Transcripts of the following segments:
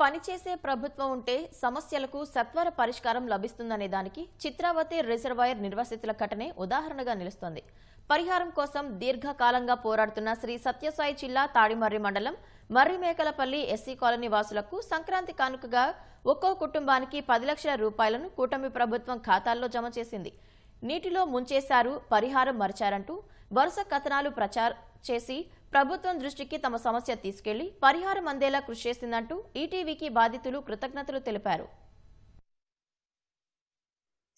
పనిచేసే ప్రభుత్వం ఉంటే సమస్యలకు సత్వర పరిష్కారం లభిస్తుందనే దానికి చిత్రావతి రిజర్వాయర్ నిర్వాసితుల ఘటనే ఉదాహరణగా నిలుస్తోంది. పరిహారం కోసం దీర్ఘకాలంగా పోరాడుతున్న శ్రీ సత్యసాయి జిల్లా తాడిమర్రి మండలం మర్రిమేకలపల్లి ఎస్సీ కాలనీ వాసులకు సంక్రాంతి కానుకగా ఒక్కో కుటుంబానికి 10 లక్షల రూపాయలను కూటమి ప్రభుత్వం ఖాతాల్లో జమ చేసింది. నీటిలో ముంచేశారు, పరిహారం మరిచారంటూ వరుస కథనాలు ప్రచారం చేసి ప్రభుత్వం దృష్టికి తమ సమస్య తీసుకెళ్లి పరిహారం అందేలా కృషి చేసిందంటూ ఈటీవీకి బాధితులు కృతజ్ఞతలు తెలిపారు.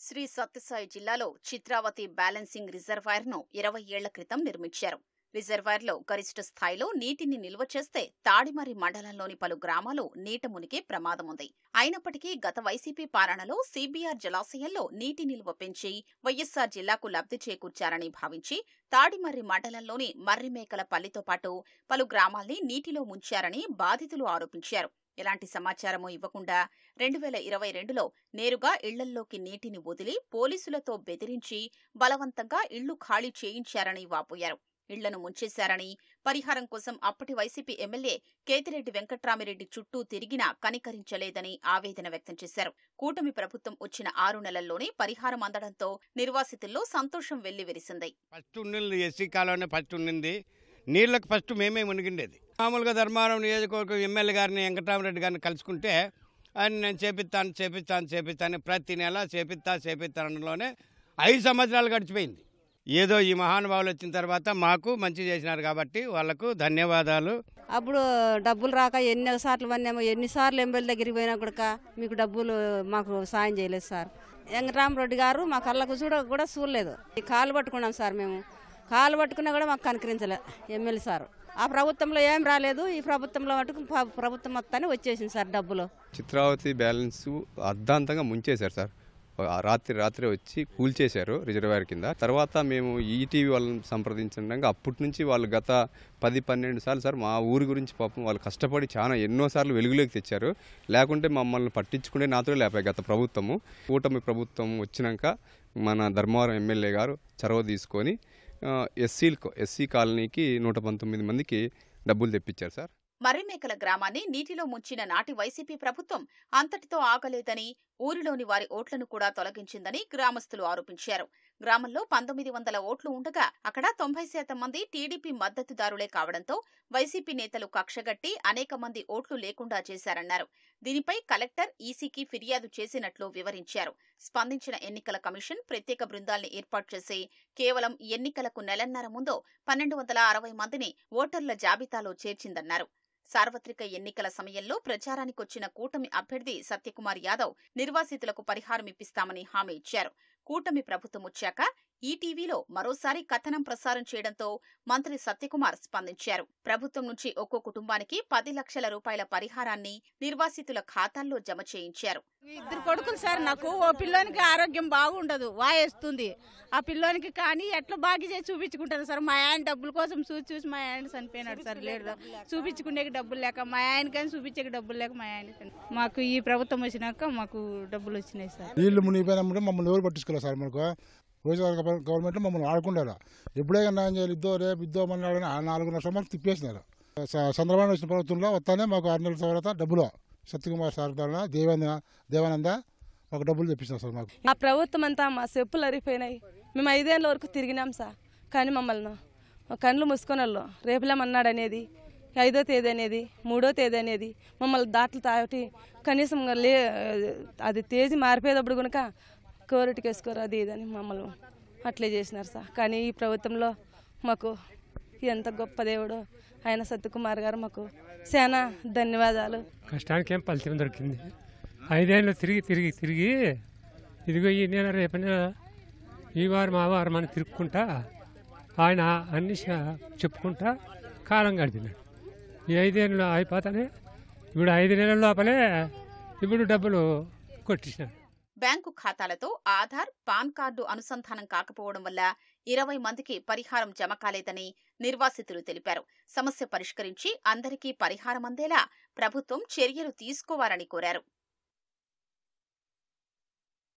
శ్రీ సత్యసాయి జిల్లాలో చిత్రావతి బ్యాలెన్సింగ్ రిజర్వాయర్ను 20 ఏళ్ల క్రితం నిర్మించారు. రిజర్వాయర్లో గరిష్ట స్థాయిలో నీటిని నిల్వ చేస్తే తాడిమర్రి మండలంలోని పలు గ్రామాలు నీట మునిగే ప్రమాదం ఉంది. అయినప్పటికీ గత వైసీపీ పాలనలో సీబీఆర్ జలాశయంలో నీటి నిల్వ పెంచి వైఎస్సార్ జిల్లాకు లబ్ధి చేకూర్చారని భావించి తాడిమర్రి మండలంలోని మర్రిమేకలపల్లితో పాటు పలు గ్రామాల్ని నీటిలో ముంచారని బాధితులు ఆరోపించారు. ఎలాంటి సమాచారమూ ఇవ్వకుండా 2022లో నేరుగా ఇళ్లల్లోకి నీటిని వదిలి పోలీసులతో బెదిరించి బలవంతంగా ఇళ్లు ఖాళీ చేయించారని వాపోయారు. ఇళ్లను ముంచేశారని, పరిహారం కోసం అప్పటి వైసీపీ ఎమ్మెల్యే కేతిరెడ్డి వెంకట్రామిరెడ్డి చుట్టూ తిరిగినా కనికరించలేదని ఆవేదన వ్యక్తం చేశారు. కూటమి ప్రభుత్వం వచ్చిన 6 నెలల్లోనే పరిహారం అందడంతో నిర్వాసితుల్లో సంతోషం వెల్లివిరిసింది. ఎస్సీ కాలనీ ఫస్ట్ ఉండింది. నీళ్లకు ఫస్ట్ మేమే మునిగిండేది. మామూలుగా ధర్మారం నియోజకవర్గం ఎమ్మెల్యే గారిని వెంకటరామరెడ్డి గారిని కలుసుకుంటే ఆయన నేను చేపిస్తాను ప్రతి నెల చేపిస్తానలోనే 5 సంవత్సరాలు గడిచిపోయింది. ఏదో ఈ మహానుభావులు వచ్చిన తర్వాత మాకు మంచి చేసినారు కాబట్టి వాళ్లకు ధన్యవాదాలు. అప్పుడు డబ్బులు రాక ఎన్నిసార్లు ఎమ్మెల్యే దగ్గరికి పోయినా కూడా మీకు డబ్బులు మాకు సాయం చేయలేదు సార్. వెంకటరామరెడ్డి గారు మా కళ్ళకు కూడా చూడలేదు. ఈ కాలు పట్టుకున్నాం సార్. మేము కాలు పట్టుకున్నా కూడా మాకు కనికరించలే ఎమ్మెల్యే సార్. ఆ ప్రభుత్వంలో ఏం రాలేదు. ఈ ప్రభుత్వంలో మటుకు ప్రభుత్వం మొత్తాన్ని వచ్చేసింది సార్ డబ్బులు. చిత్రావతి బ్యాలెన్స్ అర్ధాంతంగా ముంచేశారు సార్. రాత్రి వచ్చి కూల్చేశారు రిజర్వాయర్ కింద. తర్వాత మేము ఈటీవీ వాళ్ళని సంప్రదించగా అప్పటి నుంచి వాళ్ళు గత 10-12 సార్లు సార్ మా ఊరి గురించి పాపం వాళ్ళు కష్టపడి చాలా ఎన్నోసార్లు వెలుగులోకి తెచ్చారు. లేకుంటే మమ్మల్ని పట్టించుకునే నాతో లేపాయి గత ప్రభుత్వము. కూటమి ప్రభుత్వం వచ్చినాక మన ధర్మవరం ఎమ్మెల్యే గారు చొరవ తీసుకొని ఎస్సీ కాలనీకి 119 మందికి డబ్బులు తెప్పించారు సార్. మర్రిమేకల గ్రామాన్ని నీటిలో ముంచిన నాటి వైసీపీ ప్రభుత్వం అంతటితో ఆగలేదని, ఊరిలోని వారి ఓట్లను కూడా తొలగించిందని గ్రామస్తులు ఆరోపించారు. గ్రామంలో 1900 ఓట్లు ఉండగా అక్కడ 90% మంది టీడీపీ మద్దతుదారులే కావడంతో వైసీపీ నేతలు కక్షగట్టి అనేక మంది ఓట్లు లేకుండా చేశారన్నారు. దీనిపై కలెక్టర్ ఈసీకి ఫిర్యాదు చేసినట్లు వివరించారు. స్పందించిన ఎన్నికల కమిషన్ ప్రత్యేక బృందాల్ని ఏర్పాటు చేసి కేవలం ఎన్నికలకు నెలన్నర ముందు 1260 మందిని ఓటర్ల జాబితాలో చేర్చిందన్నారు. సార్వత్రిక ఎన్నికల సమయంలో ప్రచారానికొచ్చిన కూటమి అభ్యర్థి సత్యకుమార్ యాదవ్ నిర్వాసితులకు పరిహారం ఇప్పిస్తామని హామీ ఇచ్చారు. కూటమి ప్రభుత్వం వచ్చాక ఈటీవీలో మరోసారి కథనం ప్రసారం చేయడంతో మంత్రి సత్యకుమార్ స్పందించారు. ప్రభుత్వం నుంచి ఒక్కో కుటుంబానికి 10 లక్షల రూపాయల పరిహారాన్ని నిర్వాసితుల ఖాతాల్లో జమ చేయించారు. 2 కొడుకులు సార్. నాకు ఓ పిల్లోనికి ఆరోగ్యం బాగుండదు, వాయేస్తుంది. ఆ పిల్లోనికి కానీ ఎట్లా బాగి చేసి చూపించుకుంటాను సార్. మా ఆయన డబ్బుల కోసం చూసి మా ఆయన చనిపోయినాడు సార్. లేదు చూపించుకునే డబ్బులు లేక, మా ఆయన కానీ చూపించే డబ్బులు లేక మా ఆయన. మాకు ఈ ప్రభుత్వం వచ్చినాక మాకు డబ్బులు వచ్చినాయి సార్. నీళ్లు మునిగిపోయినప్పుడు మమ్మల్ని ఎవరు పట్టించుకోలేదు సార్. మనకు గవర్నమెంట్ మమ్మల్ని ఆడుకుంటారు. ఎప్పుడే న్యాయం చేయాలి, ఇద్దో మన్నాడని 4 లక్షల మంది తిప్పేసినారు. చంద్రబాబు వచ్చిన ప్రభుత్వంలో వస్తానే మాకు 6 నెలల తర్వాత డబ్బులు సత్యకుమార్ సార్ ద్వారా దేవానంద మాకు డబ్బులు తెప్పిస్తారు సార్. మాకు ఆ ప్రభుత్వం అంతా మా చెప్పులు అరిగిపోయినాయి. మేము 5 ఏళ్ళ వరకు తిరిగినాం సార్. కానీ మమ్మల్ని కళ్ళు మూసుకొని వాళ్ళు రేపులేమన్నాడు అనేది, 5వ తేదీ అనేది, 3వ తేదీ అనేది మమ్మల్ని దాట్లు తాటి కనీసం అది తేదీ మారిపోయేటప్పుడు కనుక కోరిటికి వేసుకోరు అది ఇదని మమ్మల్ని అట్లే చేసినారు సార్. కానీ ఈ ప్రభుత్వంలో మాకు ఎంత గొప్ప దేవుడు ఆయన సత్యకుమార్ గారు మాకు చాలా ధన్యవాదాలు. కష్టానికి ఏం ఫలితం దొరికింది. 5 ఏళ్ళు తిరిగి ఇదిగో ఈ నెల రేపు నెల ఈ వారం ఆ వారం అని తిరుక్కుంటా ఆయన అన్ని చెప్పుకుంటా కాలం గడిపినాడు. ఈ 5 ఏళ్ళు అయిపోతానే ఇప్పుడు 5 నెలల లోపలే ఇప్పుడు డబ్బులు కొట్టించినాడు. బ్యాంకు ఖాతాలతో ఆధార్, పాన్ కార్డు అనుసంధానం కాకపోవడం వల్ల 20 మందికి పరిహారం జమ కాలేదని నిర్వాసితులు తెలిపారు. సమస్య పరిష్కరించి అందరికీ పరిహారం అందేలా ప్రభుత్వం చర్యలు తీసుకోవాలని కోరారు.